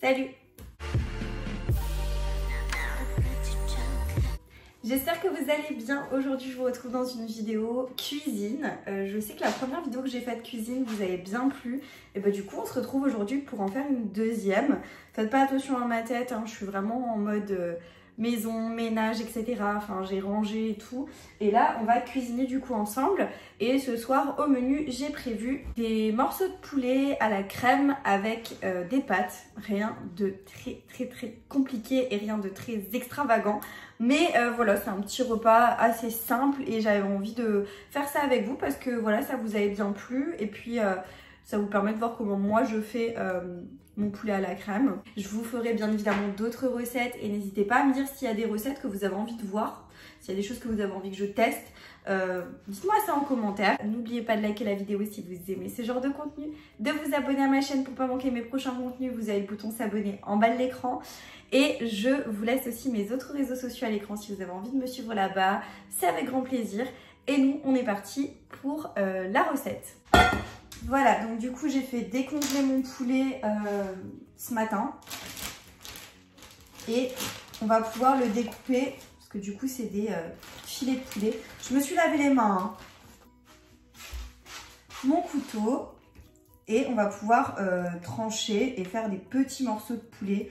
Salut! J'espère que vous allez bien. Aujourd'hui, je vous retrouve dans une vidéo cuisine. Je sais que la première vidéo que j'ai faite cuisine vous avait bien plu. Et bah du coup, on se retrouve aujourd'hui pour en faire une deuxième. Faites pas attention à ma tête, hein, je suis vraiment en mode maison, ménage, etc. Enfin, j'ai rangé et tout. Et là, on va cuisiner du coup ensemble. Et ce soir, au menu, j'ai prévu des morceaux de poulet à la crème avec des pâtes. Rien de très compliqué et rien de très extravagant. Mais voilà, c'est un petit repas assez simple et j'avais envie de faire ça avec vous parce que voilà, ça vous avait bien plu. Et puis, ça vous permet de voir comment moi je fais mon poulet à la crème. Je vous ferai bien évidemment d'autres recettes et n'hésitez pas à me dire s'il y a des recettes que vous avez envie de voir, s'il y a des choses que vous avez envie que je teste. Dites-moi ça en commentaire. N'oubliez pas de liker la vidéo si vous aimez ce genre de contenu, de vous abonner à ma chaîne pour ne pas manquer mes prochains contenus. Vous avez le bouton s'abonner en bas de l'écran. Et je vous laisse aussi mes autres réseaux sociaux à l'écran si vous avez envie de me suivre là-bas. C'est avec grand plaisir. Et nous, on est parti pour la recette. Voilà, donc du coup, j'ai fait décongeler mon poulet ce matin. Et on va pouvoir le découper, parce que du coup, c'est des filets de poulet. Je me suis lavé les mains. Mon couteau. Et on va pouvoir trancher et faire des petits morceaux de poulet.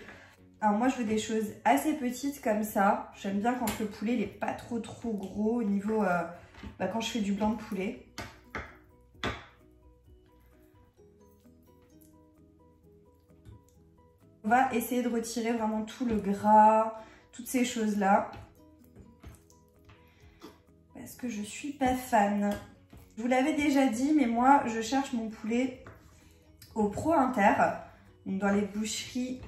Alors moi, je veux des choses assez petites comme ça. J'aime bien quand le poulet n'est pas trop gros au niveau... quand je fais du blanc de poulet. On va essayer de retirer vraiment tout le gras, toutes ces choses-là. Parce que je suis pas fan. Je vous l'avais déjà dit, mais moi, je cherche mon poulet au Pro Inter. Donc dans les boucheries...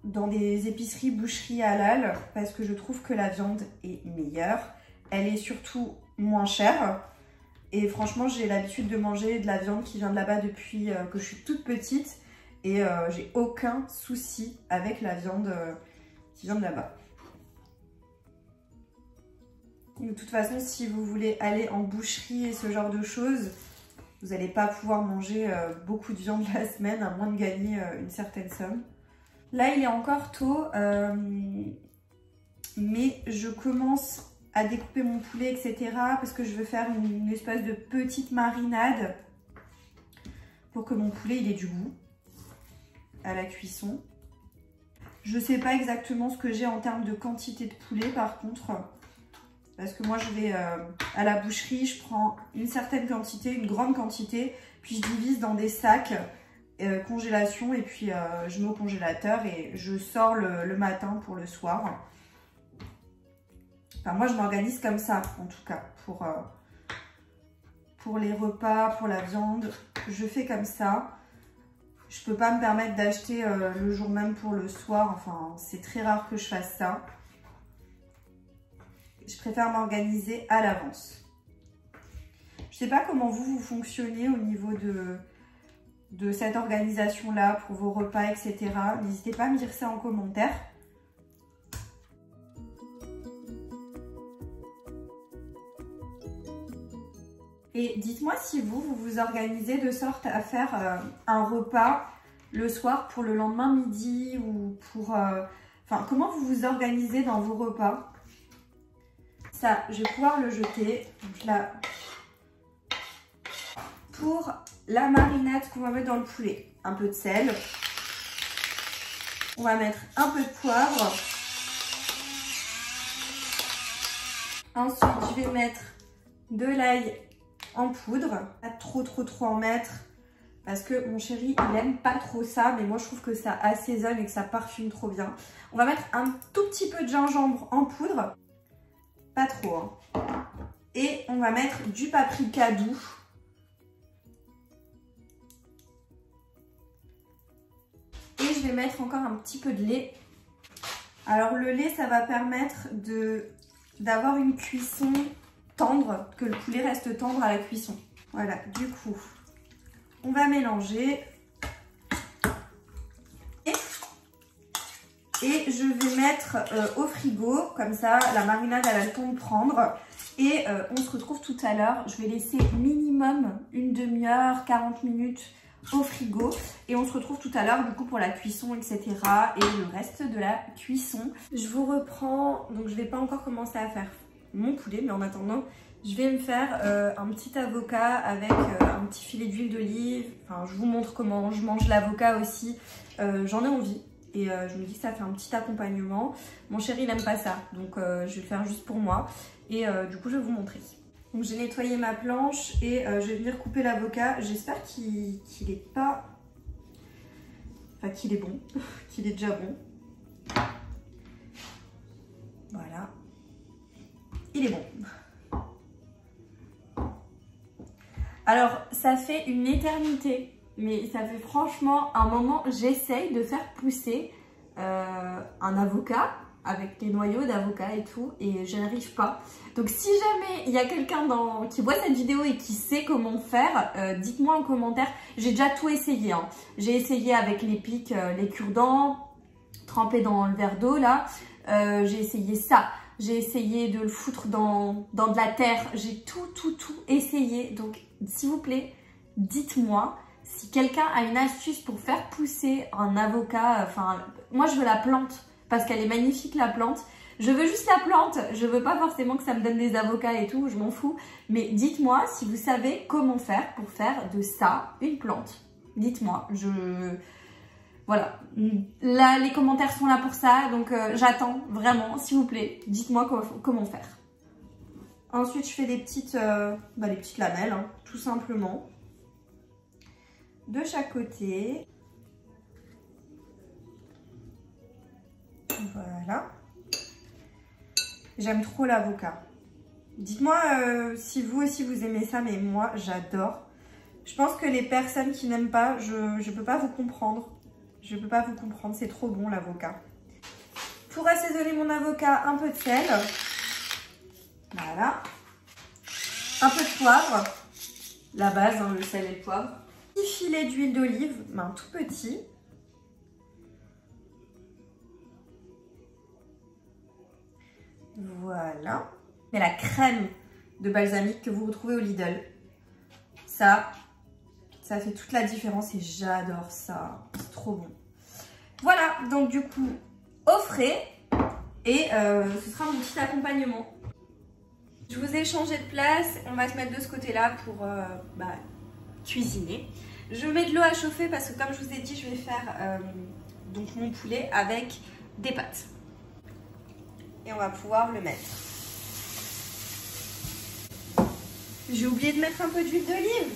dans des épiceries boucheries halal parce que je trouve que la viande est meilleure. Elle est surtout moins chère. Et franchement, j'ai l'habitude de manger de la viande qui vient de là-bas depuis que je suis toute petite. Et j'ai aucun souci avec la viande qui vient de là-bas. De toute façon, si vous voulez aller en boucherie et ce genre de choses, vous n'allez pas pouvoir manger beaucoup de viande la semaine à moins de gagner une certaine somme. Là, il est encore tôt, mais je commence à découper mon poulet, etc. parce que je veux faire une espèce de petite marinade pour que mon poulet il ait du goût à la cuisson. Je ne sais pas exactement ce que j'ai en termes de quantité de poulet par contre, parce que moi je vais à la boucherie, je prends une certaine quantité, une grande quantité, puis je divise dans des sacs. Congélation et puis je mets au congélateur et je sors le matin pour le soir. Enfin moi je m'organise comme ça en tout cas pour les repas, pour la viande, je fais comme ça. Je peux pas me permettre d'acheter le jour même pour le soir, enfin c'est très rare que je fasse ça. Je préfère m'organiser à l'avance. Je sais pas comment vous fonctionnez au niveau de cette organisation-là pour vos repas, etc. N'hésitez pas à me dire ça en commentaire. Et dites-moi si vous vous organisez de sorte à faire un repas le soir pour le lendemain midi ou pour... Enfin, comment vous vous organisez dans vos repas. Ça, je vais pouvoir le jeter. Donc là, pour la marinade qu'on va mettre dans le poulet, un peu de sel, on va mettre un peu de poivre, ensuite je vais mettre de l'ail en poudre, pas trop en mettre parce que mon chéri il aime pas trop ça, mais moi je trouve que ça assaisonne et que ça parfume trop bien. On va mettre un tout petit peu de gingembre en poudre, pas trop hein. Et on va mettre du paprika doux. Et je vais mettre encore un petit peu de lait. Alors le lait, ça va permettre d'avoir une cuisson tendre, que le poulet reste tendre à la cuisson. Voilà, du coup, on va mélanger. Et je vais mettre au frigo, comme ça la marinade elle a le temps de prendre. Et on se retrouve tout à l'heure. Je vais laisser minimum une demi-heure, 40 minutes au frigo. Et on se retrouve tout à l'heure du coup pour la cuisson, etc. et le reste de la cuisson. Je vous reprends, donc je vais pas encore commencer à faire mon poulet, mais en attendant, je vais me faire un petit avocat avec un petit filet d'huile d'olive. Enfin, je vous montre comment je mange l'avocat aussi. J'en ai envie et je me dis que ça fait un petit accompagnement. Mon chéri, il aime pas ça, donc je vais le faire juste pour moi. Et du coup, je vais vous montrer. Donc, j'ai nettoyé ma planche et je vais venir couper l'avocat. J'espère qu'il est pas... Enfin, qu'il est bon, qu'il est déjà bon. Voilà. Il est bon. Alors, ça fait une éternité, mais ça fait franchement un moment, j'essaye de faire pousser un avocat avec les noyaux d'avocat et tout, et je n'arrive pas. Donc si jamais il y a quelqu'un qui voit cette vidéo et qui sait comment faire, dites-moi en commentaire. J'ai déjà tout essayé, hein. J'ai essayé avec les pics, les cure-dents, trempés dans le verre d'eau là. J'ai essayé ça. J'ai essayé de le foutre dans de la terre. J'ai tout essayé. Donc, s'il vous plaît, dites-moi si quelqu'un a une astuce pour faire pousser un avocat. Enfin, moi, je veux la plante parce qu'elle est magnifique, la plante. Je veux juste la plante. Je veux pas forcément que ça me donne des avocats et tout. Je m'en fous. Mais dites-moi si vous savez comment faire pour faire de ça une plante. Dites-moi. Voilà, là les commentaires sont là pour ça, donc j'attends vraiment, s'il vous plaît, dites-moi comment faire. Ensuite, je fais des petites lamelles, hein, tout simplement, de chaque côté. Voilà. J'aime trop l'avocat. Dites-moi si vous aussi vous aimez ça, mais moi j'adore. Je pense que les personnes qui n'aiment pas, je ne peux pas vous comprendre. Je ne peux pas vous comprendre, c'est trop bon l'avocat. Pour assaisonner mon avocat, un peu de sel. Voilà. Un peu de poivre. La base, hein, le sel et le poivre. Un petit filet d'huile d'olive, un tout petit. Voilà. Et la crème de balsamique que vous retrouvez au Lidl. Ça fait toute la différence et j'adore ça. C'est trop bon. Voilà, donc du coup, au frais. Et ce sera mon petit accompagnement. Je vous ai changé de place. On va se mettre de ce côté-là pour cuisiner. Je mets de l'eau à chauffer parce que comme je vous ai dit, je vais faire donc mon poulet avec des pâtes. Et on va pouvoir le mettre. J'ai oublié de mettre un peu d'huile d'olive.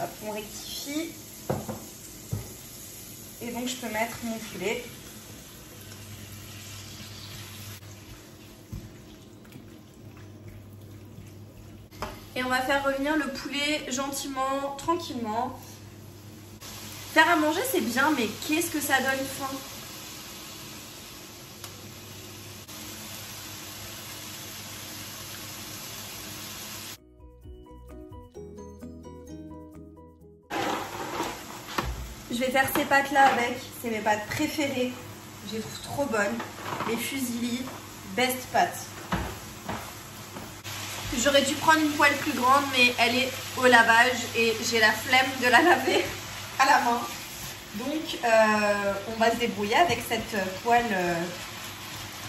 Hop, on rectifie. Et donc je peux mettre mon poulet. Et on va faire revenir le poulet gentiment, tranquillement. Faire à manger c'est bien, mais qu'est-ce que ça donne faim. Je vais faire ces pâtes là avec, c'est mes pâtes préférées, je les trouve trop bonnes, les fusilli, best pâtes. J'aurais dû prendre une poêle plus grande mais elle est au lavage et j'ai la flemme de la laver à la main. Donc on va se débrouiller avec cette poêle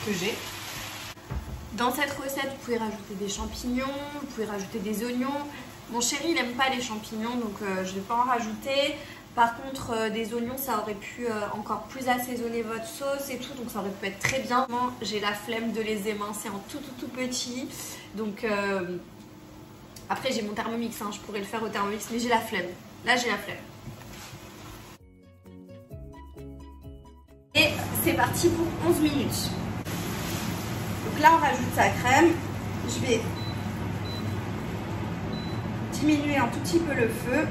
que j'ai. Dans cette recette vous pouvez rajouter des champignons, vous pouvez rajouter des oignons. Mon chéri il n'aime pas les champignons donc je ne vais pas en rajouter. Par contre, des oignons, ça aurait pu encore plus assaisonner votre sauce et tout, donc ça aurait pu être très bien. J'ai la flemme de les émincer en tout petit, donc après j'ai mon Thermomix, hein, je pourrais le faire au Thermomix, mais j'ai la flemme. Là, j'ai la flemme. Et c'est parti pour 11 minutes. Donc là, on rajoute sa crème. Je vais diminuer un tout petit peu le feu.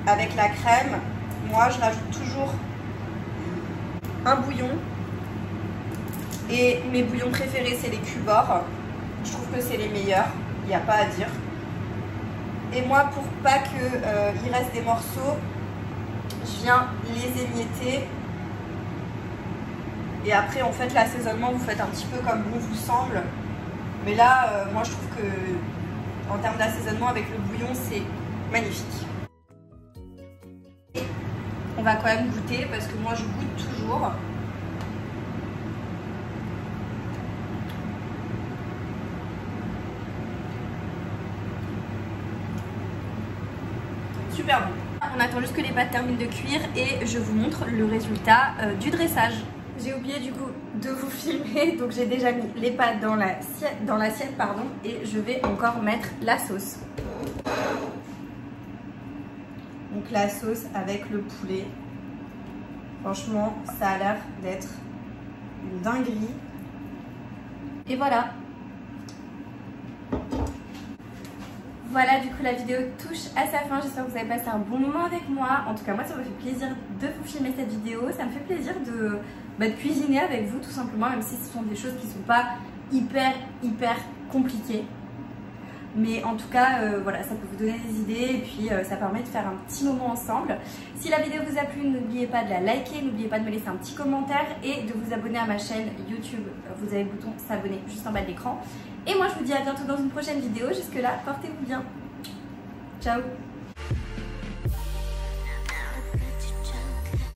Avec la crème, moi je rajoute toujours un bouillon et mes bouillons préférés c'est les Cubor. Je trouve que c'est les meilleurs, il n'y a pas à dire. Et moi pour pas qu'il reste des morceaux, je viens les émietter Et après en fait l'assaisonnement vous faites un petit peu comme bon vous semble. Mais là moi je trouve que en termes d'assaisonnement avec le bouillon c'est magnifique. Et on va quand même goûter parce que moi je goûte toujours. Super bon. On attend juste que les pâtes terminent de cuire et je vous montre le résultat du dressage. J'ai oublié du coup de vous filmer, donc j'ai déjà mis les pâtes dans l'assiette pardon, et je vais encore mettre la sauce. Donc la sauce avec le poulet. Franchement, ça a l'air d'être une dinguerie. Et voilà. Voilà, du coup la vidéo touche à sa fin. J'espère que vous avez passé un bon moment avec moi. En tout cas moi ça m'a fait plaisir de vous filmer cette vidéo. Ça me fait plaisir de cuisiner avec vous tout simplement, même si ce sont des choses qui ne sont pas hyper compliquées. Mais en tout cas voilà, ça peut vous donner des idées et puis ça permet de faire un petit moment ensemble. Si la vidéo vous a plu, n'oubliez pas de la liker, n'oubliez pas de me laisser un petit commentaire et de vous abonner à ma chaîne YouTube. Vous avez le bouton s'abonner juste en bas de l'écran. Et moi je vous dis à bientôt dans une prochaine vidéo. Jusque là, portez-vous bien. Ciao.